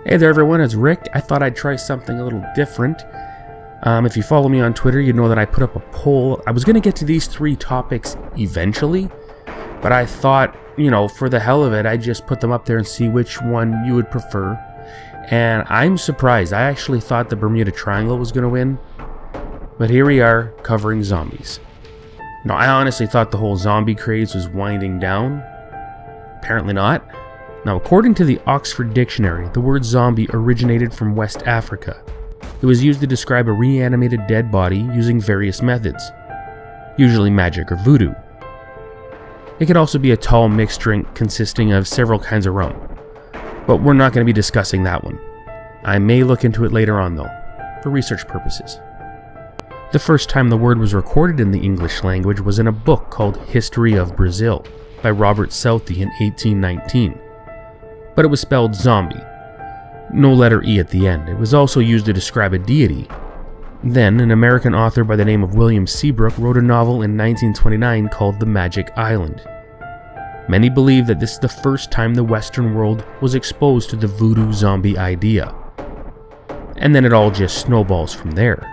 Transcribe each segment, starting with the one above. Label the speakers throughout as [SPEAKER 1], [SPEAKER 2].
[SPEAKER 1] Hey there everyone, it's Rick. I thought I'd try something a little different. If you follow me on Twitter, you know that I put up a poll. I was going to get to these 3 topics eventually, but I thought, for the hell of it, I'd just put them up there and see which one you would prefer. And I'm surprised. I actually thought the Bermuda Triangle was going to win, but here we are covering zombies. I honestly thought the whole zombie craze was winding down. Apparently not. Now, according to the Oxford Dictionary, the word zombie originated from West Africa. It was used to describe a reanimated dead body using various methods, usually magic or voodoo. It could also be a tall mixed drink consisting of several kinds of rum, but we're not going to be discussing that one. I may look into it later on though, for research purposes. The first time the word was recorded in the English language was in a book called History of Brazil by Robert Southey in 1819. But it was spelled zombie. No letter E at the end. It was also used to describe a deity. Then, an American author by the name of William Seabrook wrote a novel in 1929 called The Magic Island. Many believe that this is the first time the Western world was exposed to the voodoo zombie idea. And then it all just snowballs from there.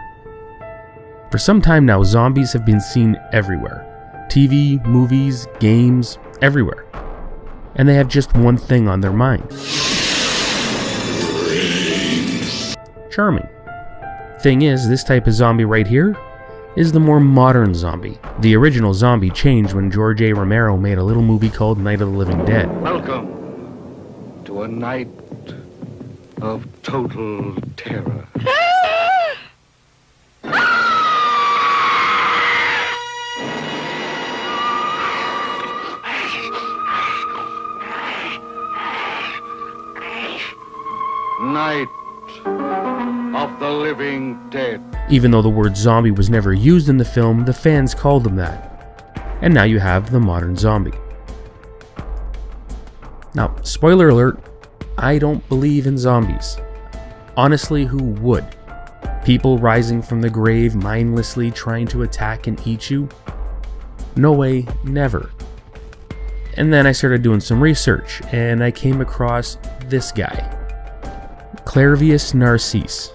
[SPEAKER 1] For some time now, zombies have been seen everywhere. TV, movies, games, everywhere. And they have just one thing on their mind. Charming. Thing is, this type of zombie right here is the more modern zombie. The original zombie changed when George A. Romero made a little movie called Night of the Living Dead.
[SPEAKER 2] Welcome to a night of total terror. Night of the Living Dead.
[SPEAKER 1] Even though the word zombie was never used in the film, the fans called them that. And now you have the modern zombie. Now, spoiler alert, I don't believe in zombies. Honestly, who would? People rising from the grave mindlessly trying to attack and eat you? No way, never. And then I started doing some research, and I came across this guy. Clairvius Narcisse.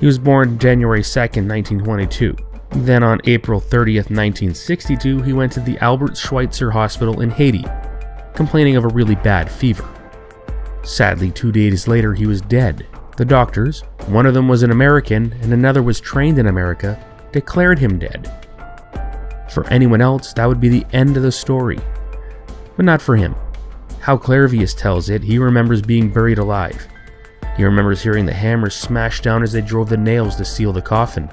[SPEAKER 1] He was born January 2nd, 1922. Then on April 30th, 1962, he went to the Albert Schweitzer Hospital in Haiti, complaining of a really bad fever. Sadly, 2 days later, he was dead. The doctors, one of them was an American and another was trained in America, declared him dead. For anyone else, that would be the end of the story. But not for him. How Clairvius tells it, he remembers being buried alive. He remembers hearing the hammers smash down as they drove the nails to seal the coffin.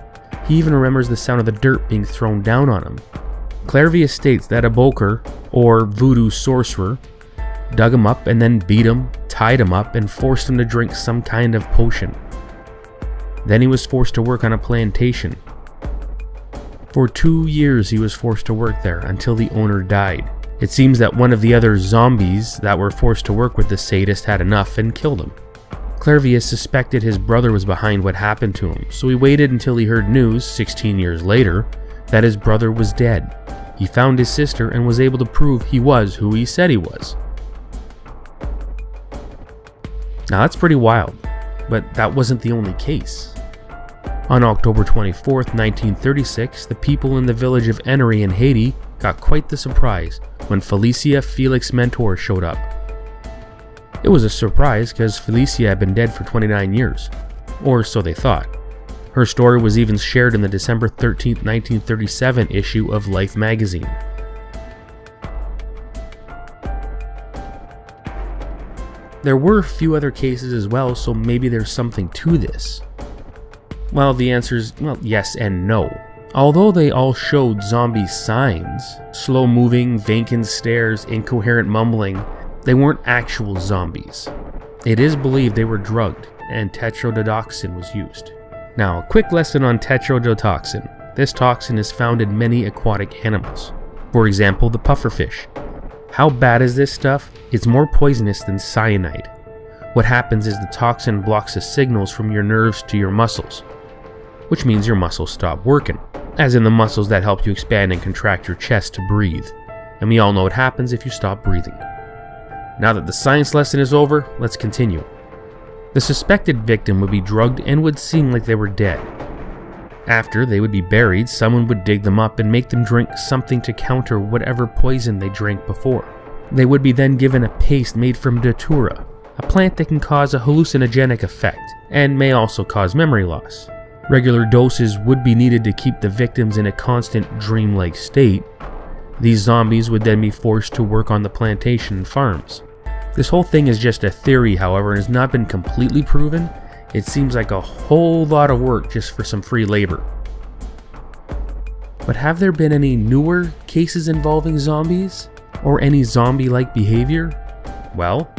[SPEAKER 1] He even remembers the sound of the dirt being thrown down on him. Clairvius states that a boker, or voodoo sorcerer, dug him up and then beat him, tied him up, and forced him to drink some kind of potion. Then he was forced to work on a plantation. For 2 years he was forced to work there until the owner died. It seems that one of the other zombies that were forced to work with the sadist had enough and killed him. Clairvius suspected his brother was behind what happened to him, so he waited until he heard news 16 years later that his brother was dead. He found his sister and was able to prove he was who he said he was. Now that's pretty wild, but that wasn't the only case. On October 24th, 1936, the people in the village of Ennery in Haiti got quite the surprise when Felicia Felix Mentor showed up. It was a surprise because Felicia had been dead for 29 years, or so they thought. Her story was even shared in the December 13, 1937 issue of Life magazine. There were a few other cases as well, so maybe there's something to this. Well, the answer is, yes and no. Although they all showed zombie signs, slow-moving, vacant stares, incoherent mumbling, they weren't actual zombies. It is believed they were drugged, and tetrodotoxin was used. Now, a quick lesson on tetrodotoxin. This toxin is found in many aquatic animals. For example, the pufferfish. How bad is this stuff? It's more poisonous than cyanide. What happens is the toxin blocks the signals from your nerves to your muscles, which means your muscles stop working, as in the muscles that help you expand and contract your chest to breathe. And we all know what happens if you stop breathing. Now that the science lesson is over, let's continue. The suspected victim would be drugged and would seem like they were dead. After they would be buried, someone would dig them up and make them drink something to counter whatever poison they drank before. They would be then given a paste made from datura, a plant that can cause a hallucinogenic effect and may also cause memory loss. Regular doses would be needed to keep the victims in a constant dreamlike state. These zombies would then be forced to work on the plantation and farms. This whole thing is just a theory, however, and has not been completely proven. It seems like a whole lot of work just for some free labor. But have there been any newer cases involving zombies? Or any zombie-like behavior? Well,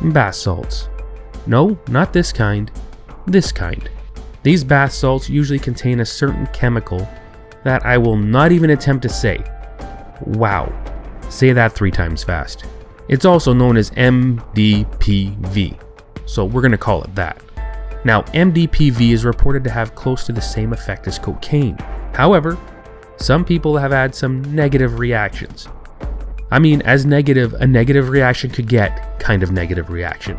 [SPEAKER 1] bath salts. No, not this kind. This kind. These bath salts usually contain a certain chemical that I will not even attempt to say. Wow. Say that 3 times fast. It's also known as mdpv, so we're going to call it that. Now, mdpv is reported to have close to the same effect as cocaine. However, some people have had some negative reactions. I mean, as negative a negative reaction could get, kind of negative reaction.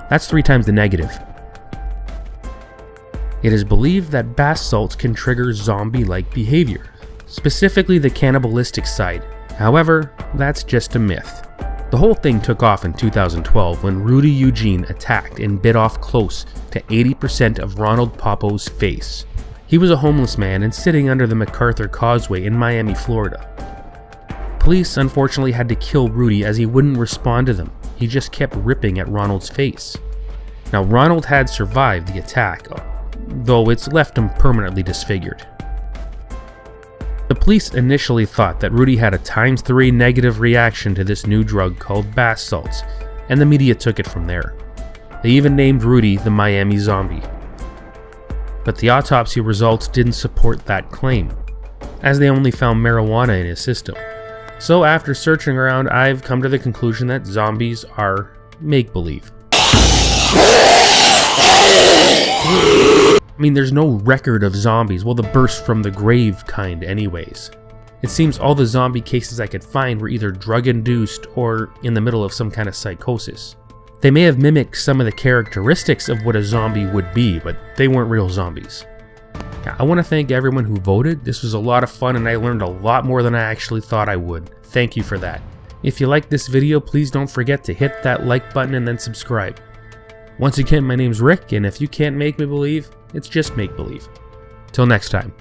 [SPEAKER 1] That's 3 times the negative. It is believed that bath salts can trigger zombie-like behavior, specifically the cannibalistic side. However, that's just a myth. The whole thing took off in 2012 when Rudy Eugene attacked and bit off close to 80% of Ronald Popo's face. He was a homeless man and sitting under the MacArthur Causeway in Miami, Florida. Police unfortunately had to kill Rudy as he wouldn't respond to them. He just kept ripping at Ronald's face. Now, Ronald had survived the attack, though it's left him permanently disfigured. The police initially thought that Rudy had a ×3 negative reaction to this new drug called bath salts, and the media took it from there. They even named Rudy the Miami Zombie. But the autopsy results didn't support that claim, as they only found marijuana in his system. So after searching around, I've come to the conclusion that zombies are make-believe. I mean, there's no record of zombies, well, the burst from the grave kind anyways. It seems all the zombie cases I could find were either drug-induced or in the middle of some kind of psychosis. They may have mimicked some of the characteristics of what a zombie would be, but they weren't real zombies. I want to thank everyone who voted. This was a lot of fun and I learned a lot more than I actually thought I would. Thank you for that. If you liked this video, please don't forget to hit that like button and then subscribe. Once again, my name's Rick, and if you can't make me believe, it's just make-believe. Till next time.